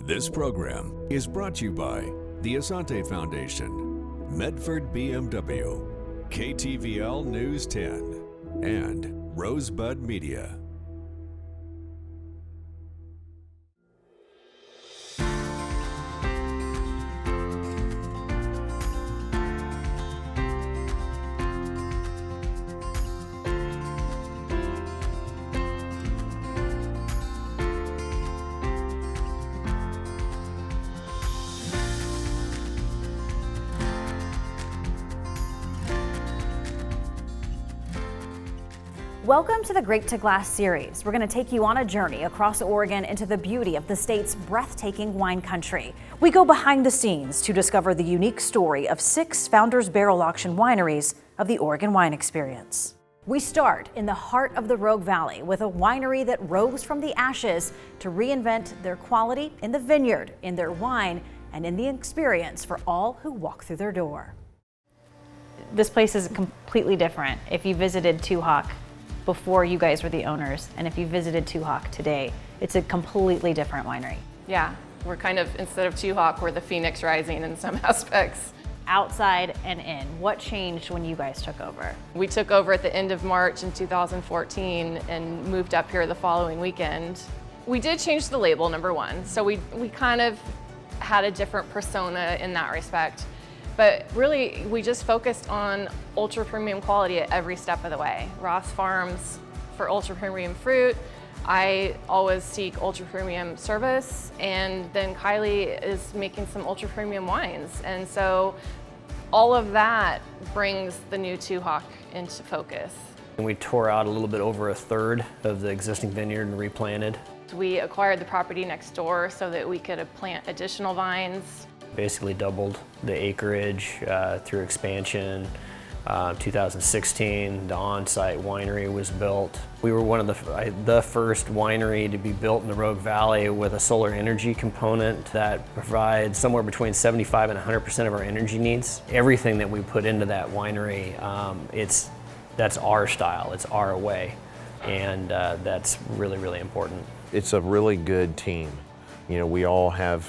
This program is brought to you by the Asante Foundation, Medford BMW, KTVL News 10, and Rosebud Media. Welcome to the Grape to Glass series. We're going to take you on a journey across Oregon into the beauty of the state's breathtaking wine country. We go behind the scenes to discover the unique story of 6 Founders Barrel Auction wineries of the Oregon wine experience. We start in the heart of the Rogue Valley with a winery that rose from the ashes to reinvent their quality in the vineyard, in their wine, and in the experience for all who walk through their door. This place is completely different. If you visited Two Hawk before you guys were the owners, and if you visited Two Hawk today, it's a completely different winery. Yeah, we're kind of, instead of Two Hawk, we're the Phoenix Rising in some aspects. Outside and in, what changed when you guys took over? We took over at the end of March in 2014 and moved up here the following weekend. We did change the label, number one, so we kind of had a different persona in that respect. But really, we just focused on ultra premium quality at every step of the way. Ross Farms for ultra premium fruit. I always seek ultra premium service, and then Kylie is making some ultra premium wines. And so all of that brings the new Two Hawk into focus. And we tore out a little bit over a third of the existing vineyard and replanted. We acquired the property next door so that we could plant additional vines. Basically doubled the acreage through expansion. 2016, the on-site winery was built. We were one of the first winery to be built in the Rogue Valley with a solar energy component that provides somewhere between 75 and 100% of our energy needs. Everything that we put into that winery, that's our style, it's our way, and that's really, really important. It's a really good team. You know, we all have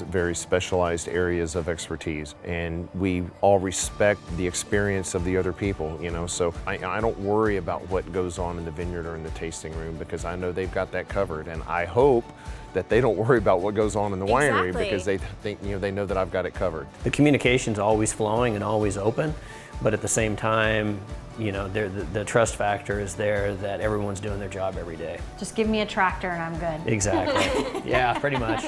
very specialized areas of expertise, and we all respect the experience of the other people, you know, so I don't worry about what goes on in the vineyard or in the tasting room, because I know they've got that covered, and I hope that they don't worry about what goes on in the winery, because they think, you know, they know that I've got it covered. The communication's always flowing and always open, but at the same time, you know, the trust factor is there that everyone's doing their job every day. Just give me a tractor and I'm good. Exactly. Yeah, pretty much.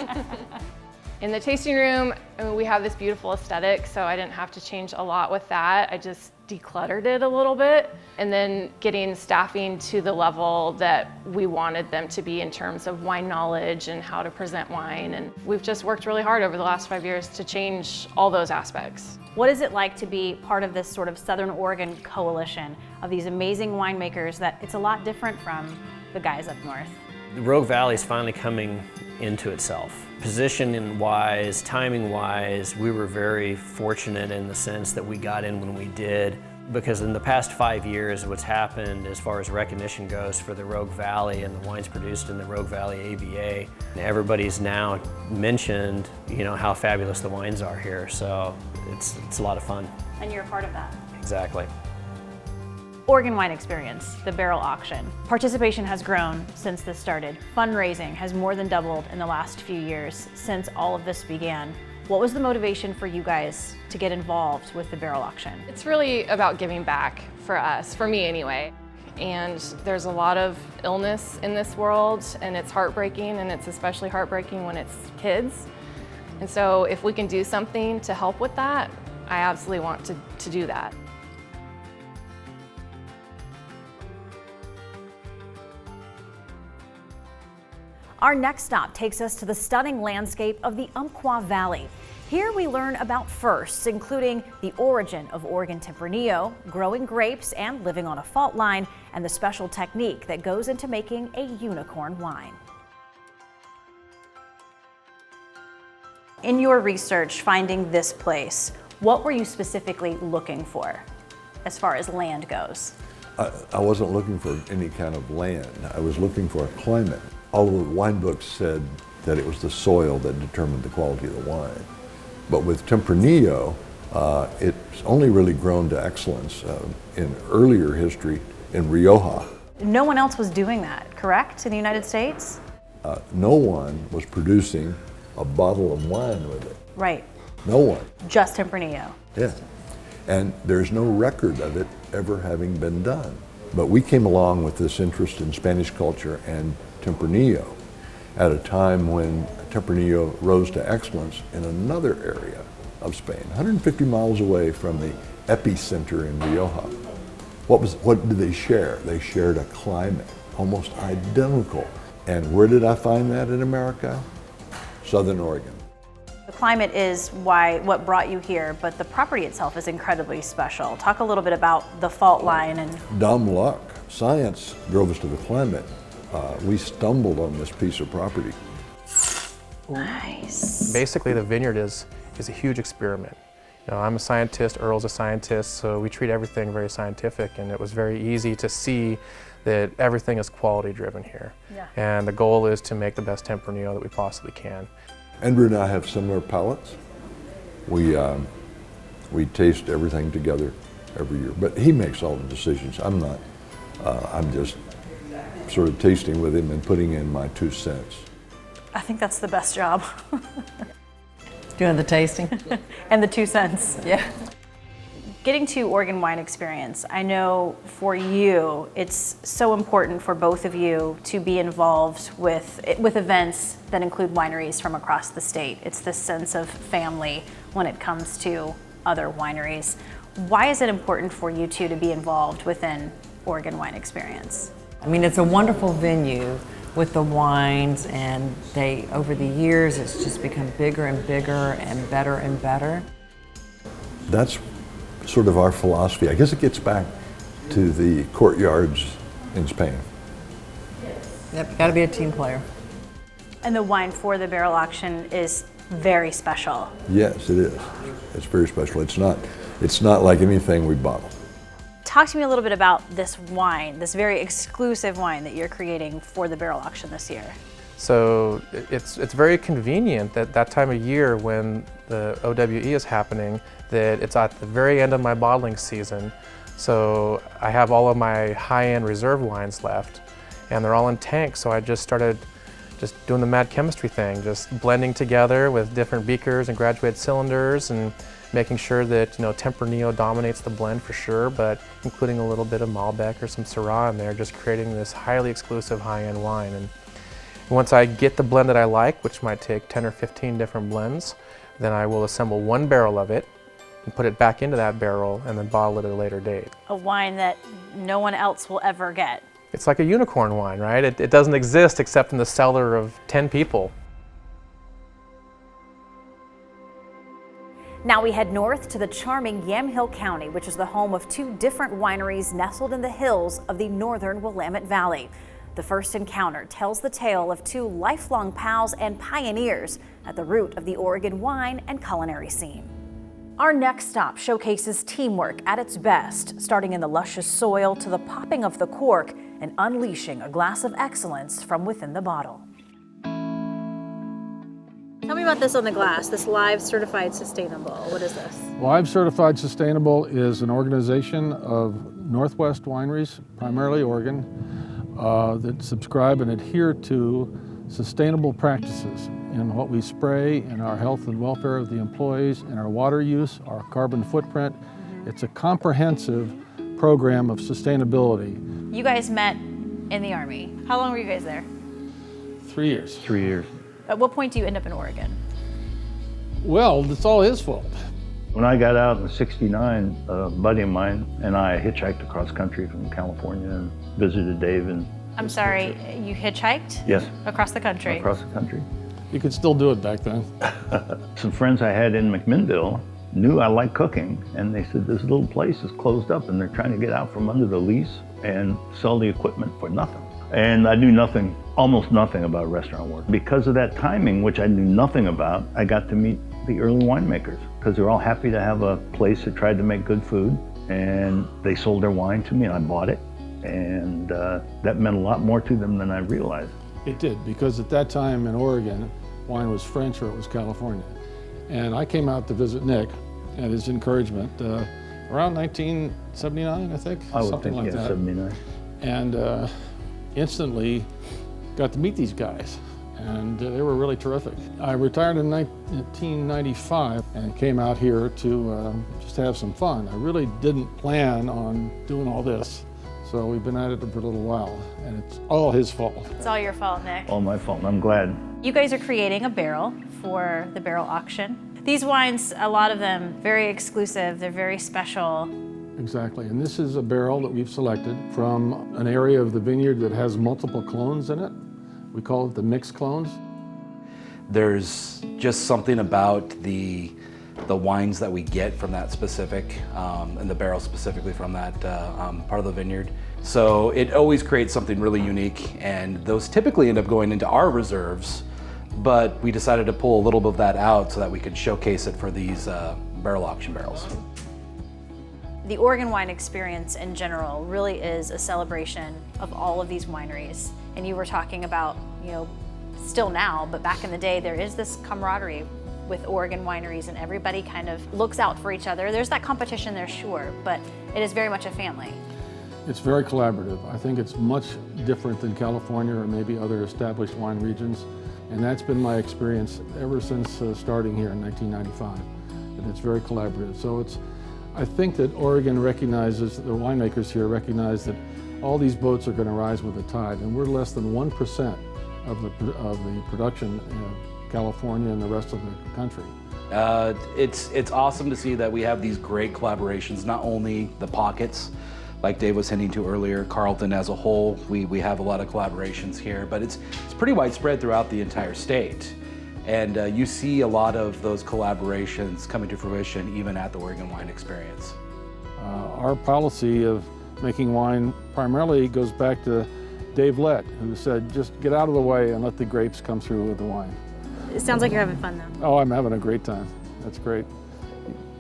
In the tasting room, I mean, we have this beautiful aesthetic, so I didn't have to change a lot with that. I just decluttered it a little bit, and then getting staffing to the level that we wanted them to be in terms of wine knowledge and how to present wine. And we've just worked really hard over the last 5 years to change all those aspects. What is it like to be part of this sort of Southern Oregon coalition of these amazing winemakers that it's a lot different from the guys up north? The Rogue Valley is finally coming into itself. Positioning-wise, timing-wise, we were very fortunate in the sense that we got in when we did, because in the past 5 years, what's happened as far as recognition goes for the Rogue Valley and the wines produced in the Rogue Valley AVA, everybody's now mentioned, you know, how fabulous the wines are here, so it's a lot of fun. And you're a part of that. Exactly. Oregon Wine Experience, the barrel auction. Participation has grown since this started. Fundraising has more than doubled in the last few years since all of this began. What was the motivation for you guys to get involved with the barrel auction? It's really about giving back for us, for me anyway. And there's a lot of illness in this world, and it's heartbreaking, and it's especially heartbreaking when it's kids. And so if we can do something to help with that, I absolutely want to do that. Our next stop takes us to the stunning landscape of the Umpqua Valley. Here we learn about firsts, including the origin of Oregon Tempranillo, growing grapes and living on a fault line, and the special technique that goes into making a unicorn wine. In your research finding this place, what were you specifically looking for as far as land goes? I wasn't looking for any kind of land. I was looking for a climate. All the wine books said that it was the soil that determined the quality of the wine. But with Tempranillo, it's only really grown to excellence in earlier history in Rioja. No one else was doing that, correct, in the United States? No one was producing a bottle of wine with it. Right. No one. Just Tempranillo. Yeah. And there's no record of it ever having been done. But we came along with this interest in Spanish culture and Tempranillo at a time when Tempranillo rose to excellence in another area of Spain, 150 miles away from the epicenter in Rioja. What did they share? They shared a climate almost identical. And where did I find that in America? Southern Oregon. The climate is what brought you here, but the property itself is incredibly special. Talk a little bit about the fault line and... Dumb luck. Science drove us to the climate. We stumbled on this piece of property. Nice. Basically, the vineyard is a huge experiment. You know, I'm a scientist, Earl's a scientist, so we treat everything very scientific, and it was very easy to see that everything is quality driven here. Yeah. And the goal is to make the best Tempranillo that we possibly can. Andrew and I have similar palates. We taste everything together every year, but he makes all the decisions. I'm not. I'm just sort of tasting with him and putting in my 2 cents. I think that's the best job. Doing the tasting. And the 2 cents. Yeah. Getting to Oregon Wine Experience, I know for you, it's so important for both of you to be involved with events that include wineries from across the state. It's this sense of family when it comes to other wineries. Why is it important for you two to be involved within Oregon Wine Experience? I mean, it's a wonderful venue with the wines, and over the years, it's just become bigger and bigger and better. That's sort of our philosophy. I guess it gets back to the courtyards in Spain. Yep, you gotta be a team player. And the wine for the barrel auction is very special. Yes, it is. It's very special. It's not like anything we bottle. Talk to me a little bit about this wine, this very exclusive wine that you're creating for the barrel auction this year. So it's very convenient that time of year when the OWE is happening, that it's at the very end of my bottling season. So I have all of my high-end reserve wines left, and they're all in tanks. So I just started doing the mad chemistry thing, just blending together with different beakers and graduated cylinders, and making sure that Tempranillo dominates the blend for sure, but including a little bit of Malbec or some Syrah in there, just creating this highly exclusive high-end wine. And once I get the blend that I like, which might take 10 or 15 different blends, then I will assemble one barrel of it and put it back into that barrel and then bottle it at a later date. A wine that no one else will ever get. It's like a unicorn wine, right? It doesn't exist except in the cellar of 10 people. Now we head north to the charming Yamhill County, which is the home of 2 different wineries nestled in the hills of the northern Willamette Valley. The first encounter tells the tale of 2 lifelong pals and pioneers at the root of the Oregon wine and culinary scene. Our next stop showcases teamwork at its best, starting in the luscious soil to the popping of the cork and unleashing a glass of excellence from within the bottle. Tell me about this on the glass, this Live Certified Sustainable. What is this? Live Certified Sustainable is an organization of Northwest wineries, primarily Oregon, that subscribe and adhere to sustainable practices in what we spray, in our health and welfare of the employees, in our water use, our carbon footprint. It's a comprehensive program of sustainability. You guys met in the Army. How long were you guys there? 3 years. 3 years. At what point do you end up in Oregon? Well, it's all his fault. When I got out in '69, a buddy of mine and I hitchhiked across country from California and visited Dave. And I'm sorry, you hitchhiked? Yes. Across the country? Across the country. You could still do it back then. Some friends I had in McMinnville knew I liked cooking, and they said this little place is closed up and they're trying to get out from under the lease and sell the equipment for nothing. And I knew nothing, almost nothing about restaurant work. Because of that timing, which I knew nothing about, I got to meet the early winemakers because they're all happy to have a place that tried to make good food, and they sold their wine to me and I bought it, and that meant a lot more to them than I realized. It did, because at that time in Oregon, wine was French or it was California. And I came out to visit Nick at his encouragement around 1979, I think, I would something think, like yeah, that. 79. And instantly got to meet these guys, and they were really terrific. I retired in 1995 and came out here to just have some fun. I really didn't plan on doing all this, so we've been at it for a little while, and it's all his fault. It's all your fault, Nick. All my fault, and I'm glad. You guys are creating a barrel for the barrel auction. These wines, a lot of them, very exclusive, they're very special. Exactly, and this is a barrel that we've selected from an area of the vineyard that has multiple clones in it. We call it the mixed clones. There's just something about the wines that we get from that specific, and the barrel specifically from that part of the vineyard. So it always creates something really unique, and those typically end up going into our reserves, but we decided to pull a little bit of that out so that we could showcase it for these barrel auction barrels. The Oregon wine experience in general really is a celebration of all of these wineries. And you were talking about, you know, still now, but back in the day, there is this camaraderie with Oregon wineries, and everybody kind of looks out for each other. There's that competition there, sure, but it is very much a family. It's very collaborative. I think it's much different than California or maybe other established wine regions. And that's been my experience ever since starting here in 1995. And it's very collaborative. So I think that Oregon recognizes, the winemakers here recognize that all these boats are going to rise with the tide, and we're less than 1% of the production in California and the rest of the country. It's awesome to see that we have these great collaborations, not only the pockets, like Dave was hinting to earlier, Carlton as a whole, we have a lot of collaborations here, but it's pretty widespread throughout the entire state. And you see a lot of those collaborations coming to fruition even at the Oregon Wine Experience. Our policy of making wine primarily goes back to Dave Lett, who said, just get out of the way and let the grapes come through with the wine. It sounds like you're having fun though. Oh, I'm having a great time. That's great.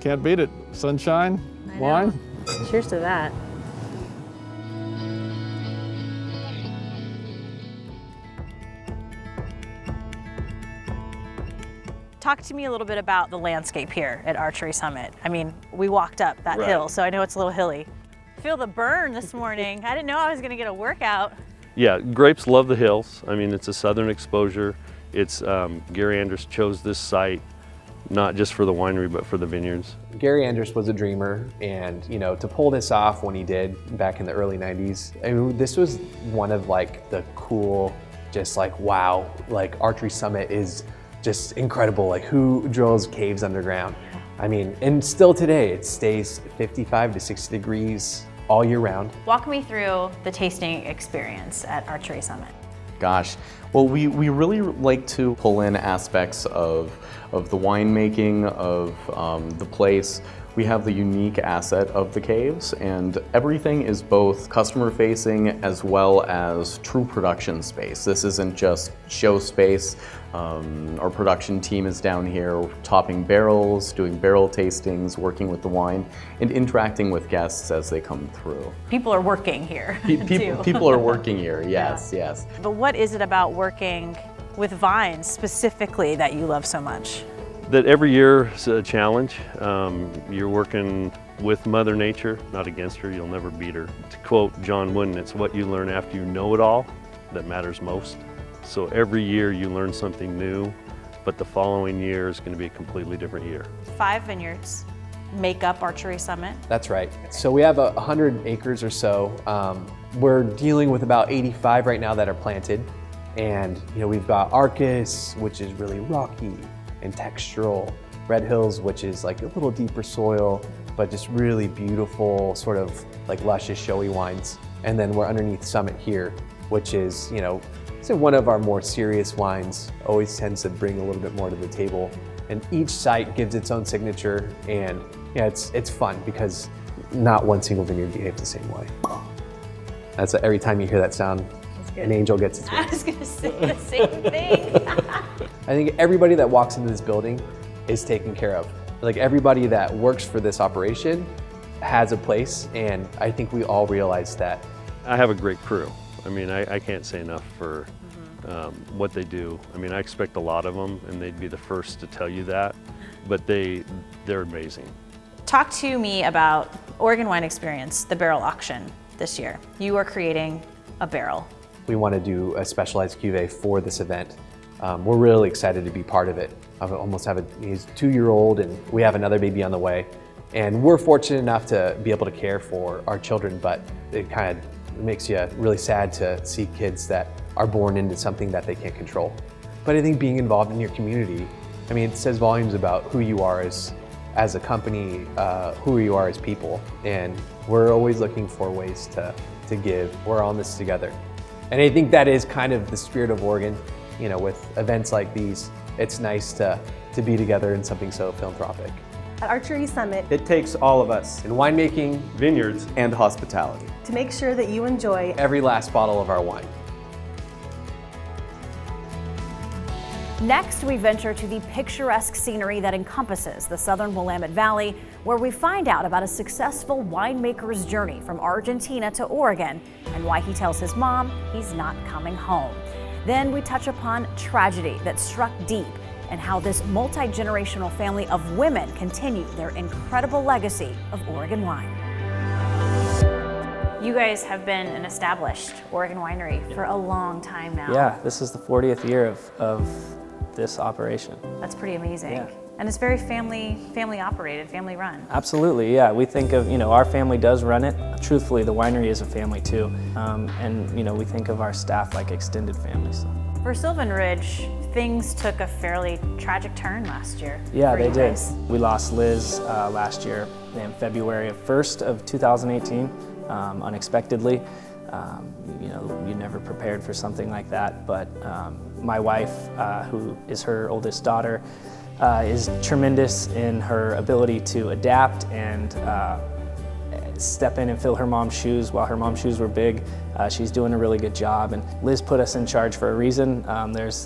Can't beat it. Sunshine, wine. Cheers to that. Talk to me a little bit about the landscape here at Archery Summit. I mean, we walked up that hill, so I know it's a little hilly. Feel the burn this morning. I didn't know I was gonna get a workout. Yeah, grapes love the hills. I mean, it's a southern exposure. It's Gary Anders chose this site not just for the winery, but for the vineyards. Gary Anders was a dreamer, and you know, to pull this off when he did back in the early 90s, I mean, this was one of like the cool, just like, wow, like Archery Summit is just incredible. Like, who drills caves underground? I mean, and still today, it stays 55 to 60 degrees all year round. Walk me through the tasting experience at Archery Summit. Gosh, well, we really like to pull in aspects of the winemaking, of the place. We have the unique asset of the caves, and everything is both customer facing as well as true production space. This isn't just show space. Our production team is down here topping barrels, doing barrel tastings, working with the wine, and interacting with guests as they come through. People are working here, People are working here, yes, yes. But what is it about working with vines specifically that you love so much? That every year is a challenge. You're working with Mother Nature, not against her. You'll never beat her. To quote John Wooden, it's what you learn after you know it all that matters most. So every year you learn something new, but the following year is going to be a completely different year. 5 vineyards make up Archery Summit. That's right. So we have 100 acres or so. We're dealing with about 85 right now that are planted. And you know, we've got Arcus, which is really rocky and textural. Red Hills, which is like a little deeper soil, but just really beautiful, sort of like luscious, showy wines. And then we're underneath Summit here, which is, you know, so one of our more serious wines, always tends to bring a little bit more to the table. And each site gives its own signature, and yeah, it's fun because not one single vineyard behaves the same way. That's every time you hear that sound, an angel gets its wings. I was gonna say the same thing. I think everybody that walks into this building is taken care of. Like, everybody that works for this operation has a place, and I think we all realize that. I have a great crew. I mean, I can't say enough for what they do. I mean, I expect a lot of them, and they'd be the first to tell you that, but they're amazing. Talk to me about Oregon Wine Experience, the barrel auction this year. You are creating a barrel. We want to do a specialized cuvee for this event. We're really excited to be part of it. I almost have he's 2-year-old, and we have another baby on the way. And we're fortunate enough to be able to care for our children, but it kind of makes you really sad to see kids that are born into something that they can't control. But I think being involved in your community, I mean, it says volumes about who you are as a company, who you are as people. And we're always looking for ways to give. We're on this together. And I think that is kind of the spirit of Oregon. You know, with events like these, it's nice to be together in something so philanthropic. At Archery Summit, It takes all of us in winemaking, Vineyards, and hospitality. to make sure that you enjoy Every last bottle of our wine. Next, we venture to the picturesque scenery that encompasses the southern Willamette Valley, where we find out about a successful winemaker's journey from Argentina to Oregon and why he tells his mom he's not coming home. Then we touch upon tragedy that struck deep and how this multi-generational family of women continue their incredible legacy of Oregon wine. You guys have been an established Oregon winery for a long time now. Yeah, this is the 40th year of this operation. That's pretty amazing. Yeah. And it's very family operated, family run. Absolutely, yeah. We think of, our family does run it. Truthfully, the winery is a family too. And, we think of our staff like extended families. So. For Sylvan Ridge, things took a fairly tragic turn last year. Yeah, for they you did. guys. We lost Liz last year in February 1st of 2018, unexpectedly. You never prepared for something like that, but my wife, who is her oldest daughter, is tremendous in her ability to adapt and step in and fill her mom's shoes while her mom's shoes were big. She's doing a really good job, and Liz put us in charge for a reason.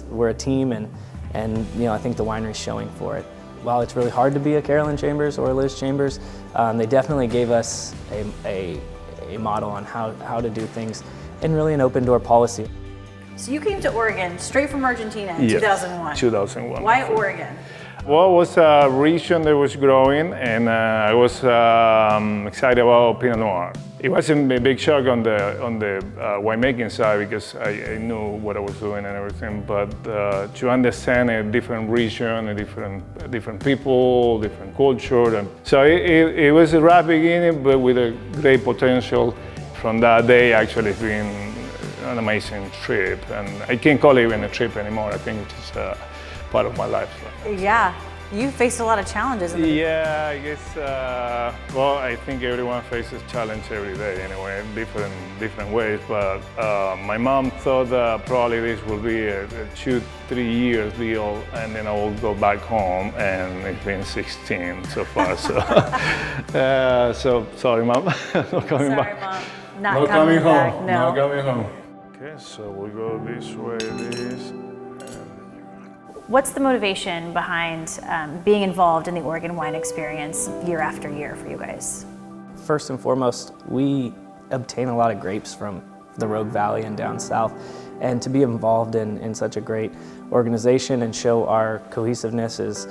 We're a team, and I think the winery's showing for it. While it's really hard to be a Carolyn Chambers or a Liz Chambers, they definitely gave us a model on how to do things and really an open door policy. So you came to Oregon straight from Argentina in 2001. 2001. Why Oregon? Well, it was a region that was growing, and I was excited about Pinot Noir. It wasn't a big shock on the winemaking side because I knew what I was doing and everything, but to understand a different region, a different people, different culture, and so it was a rough beginning, but with a great potential. From that day, actually, it's been an amazing trip, and I can't call it even a trip anymore. I think it's just part of my life. Yeah, you faced a lot of challenges. Yeah, I guess, well, I think everyone faces challenge every day anyway, different ways, but my mom thought that probably this will be a 2-3 years deal, and then I will go back home, and it's been 16 so far, so, so sorry, Mom, not coming back. Mom. Not coming home, back, no. not coming home. Okay, so we go this way, this. What's the motivation behind being involved in the Oregon Wine Experience year after year for you guys? First and foremost, we obtain a lot of grapes from the Rogue Valley and down south, and to be involved in such a great organization and show our cohesiveness is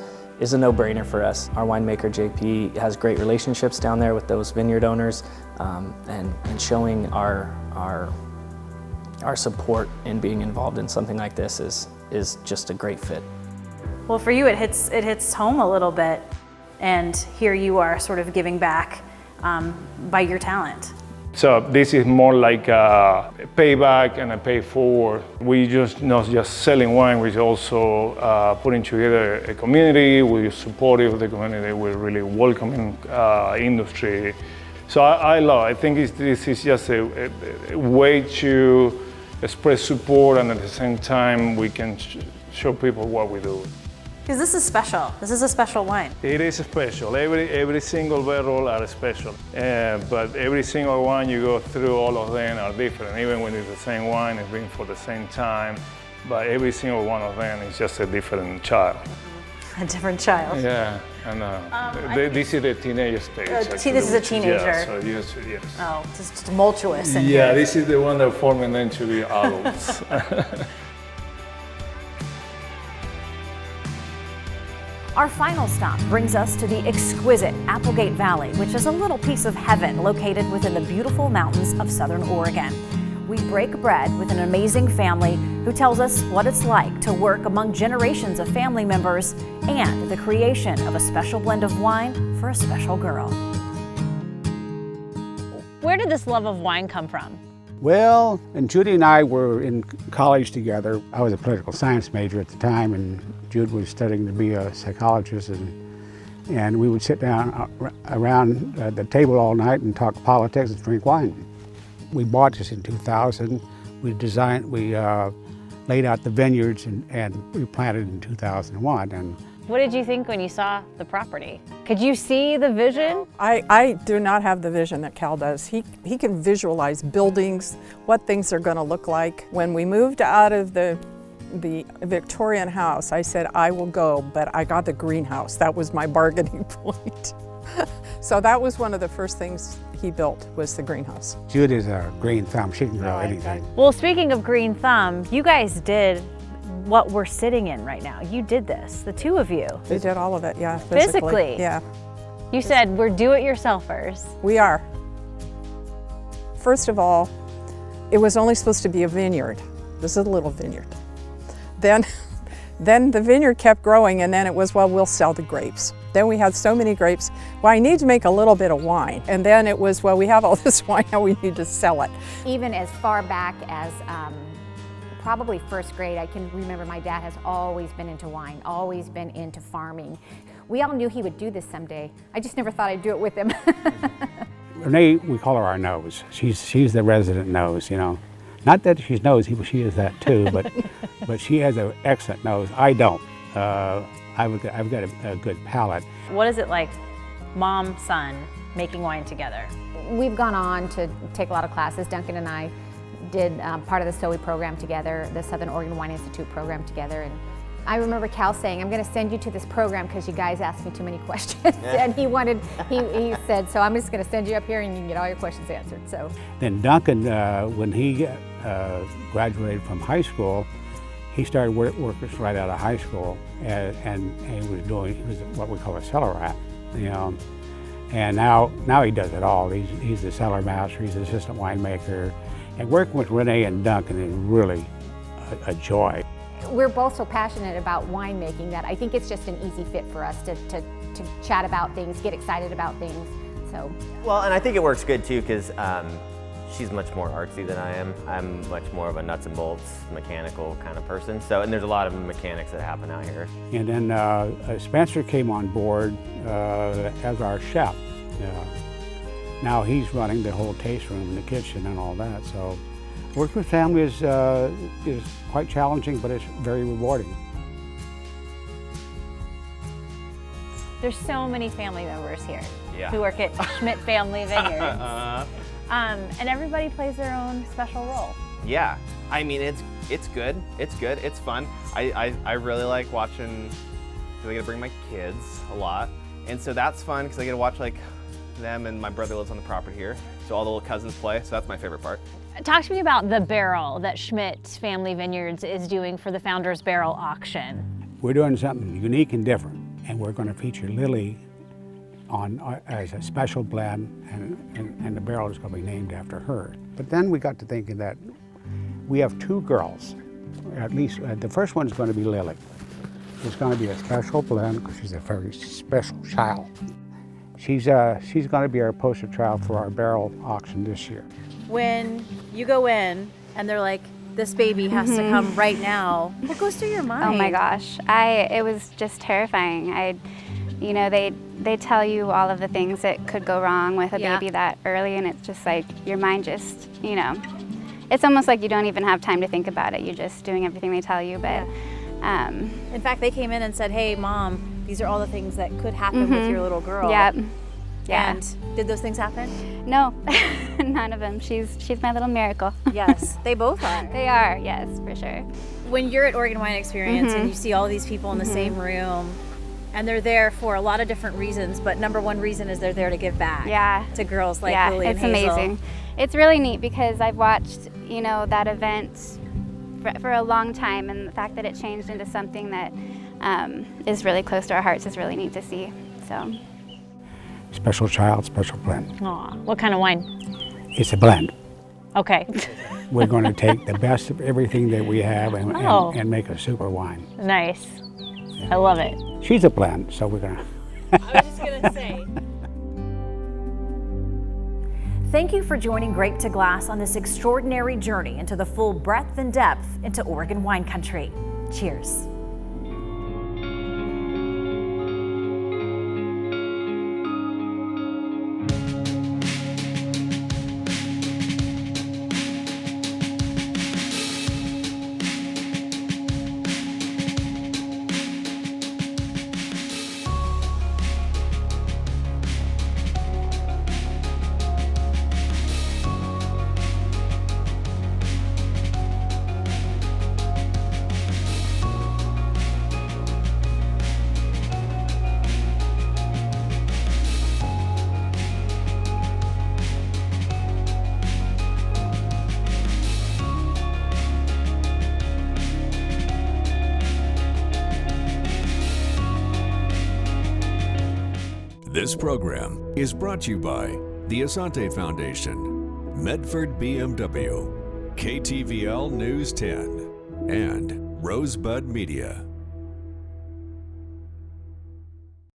a no-brainer for us. Our winemaker JP has great relationships down there with those vineyard owners, and showing our support in being involved in something like this is just a great fit. Well, for you, it hits home a little bit, and here you are sort of giving back by your talent. So this is more like a payback and a pay forward. We just not just selling wine, we're also putting together a community. We're supportive of the community. We're really welcoming industry. So I think this is just a way to express support, and at the same time we can show people what we do. Because this is special. This is a special wine. It is special. Every single barrel are special. But every single wine you go through, all of them are different. Even when it's the same wine, it's been for the same time. But every single one of them is just a different child. A different child. Yeah, and this is the teenage stage. This is a teenager. Yeah, so yes. Oh, just tumultuous. Yeah, this is the one that forming them to be adults. Our final stop brings us to the exquisite Applegate Valley, which is a little piece of heaven located within the beautiful mountains of southern Oregon. We break bread with an amazing family who tells us what it's like to work among generations of family members and the creation of a special blend of wine for a special girl. Where did this love of wine come from? Well, and Judy and I were in college together. I was a political science major at the time, and Jude was studying to be a psychologist, and we would sit down around the table all night and talk politics and drink wine. We bought this in 2000. We laid out the vineyards and we planted in 2001. And What did you think when you saw the property? Could you see the vision? I do not have the vision that Cal does. He can visualize buildings, what things are going to look like. When we moved out of the Victorian house, I said, I will go, but I got the greenhouse. That was my bargaining point. So that was one of the first things he built, was the greenhouse. Jude is a green thumb. She can grow anything. Well, speaking of green thumb, you guys did what we're sitting in right now. You did this, the two of you. We did all of it, yeah. Physically? Yeah. You said we're do-it-yourselfers. We are. First of all, it was only supposed to be a vineyard. This is a little vineyard. Then the vineyard kept growing, and then it was, well, we'll sell the grapes. Then we had so many grapes, well, I need to make a little bit of wine. And then it was, well, we have all this wine, now we need to sell it. Even as far back as probably first grade, I can remember my dad has always been into wine, always been into farming. We all knew he would do this someday. I just never thought I'd do it with him. Renee, we call her our nose. She's the resident nose, you know. Not that she knows, she is that too, but she has an excellent nose. I don't. I've got a good palate. What is it like, mom, son, making wine together? We've gone on to take a lot of classes. Duncan and I did part of the SoE program together, the Southern Oregon Wine Institute program together. And I remember Cal saying, I'm going to send you to this program because you guys asked me too many questions. And he said, so I'm just going to send you up here and you can get all your questions answered. So then Duncan, when he graduated from high school, he started working right out of high school, and he was what we call a cellar rat, you know. And now he does it all. He's the cellar master, he's the assistant winemaker, and working with Renee and Duncan is really a joy. We're both so passionate about winemaking that I think it's just an easy fit for us to chat about things, get excited about things. So. Well, and I think it works good too because she's much more artsy than I am. I'm much more of a nuts and bolts, mechanical kind of person. So, and there's a lot of mechanics that happen out here. And then Spencer came on board as our chef. Now he's running the whole taste room and the kitchen and all that. So, working with family is quite challenging, but it's very rewarding. There's so many family members here who work at Schmidt Family Vineyards. And everybody plays their own special role. Yeah, I mean, it's good, it's fun. I really like watching, because I get to bring my kids a lot. And so that's fun, because I get to watch like them, and my brother lives on the property here. So all the little cousins play, so that's my favorite part. Talk to me about the barrel that Schmidt Family Vineyards is doing for the Founders Barrel Auction. We're doing something unique and different, and we're going to feature Lily as a special blend, and the barrel is going to be named after her. But then we got to thinking that we have two girls, at least the first one is going to be Lily. It's going to be a special blend because she's a very special child. She's going to be our poster child for our barrel auction this year. When you go in and they're like, this baby has to come right now, what goes through your mind? Oh my gosh, it was just terrifying. You know, they tell you all of the things that could go wrong with a baby that early, and it's just like your mind just, you know, it's almost like you don't even have time to think about it. You're just doing everything they tell you. But in fact, they came in and said, hey, Mom, these are all the things that could happen with your little girl. Yep. Yeah. And did those things happen? No, none of them. She's my little miracle. Yes, they both are. They are, yes, for sure. When you're at Oregon Wine Experience and you see all these people in the same room, and they're there for a lot of different reasons, but number one reason is they're there to give back to girls like Lily and Hazel. It's amazing. It's really neat because I've watched, you know, that event for a long time, and the fact that it changed into something that is really close to our hearts, is really neat to see. So. Special child, special blend. Aw, what kind of wine? It's a blend. Okay. We're going to take the best of everything that we have and, Oh. and make a super wine. Nice. I love it. She's a blend, so we're going to. I was just going to say. Thank you for joining Grape to Glass on this extraordinary journey into the full breadth and depth into Oregon wine country. Cheers. This program is brought to you by the Asante Foundation, Medford BMW, KTVL News 10, and Rosebud Media.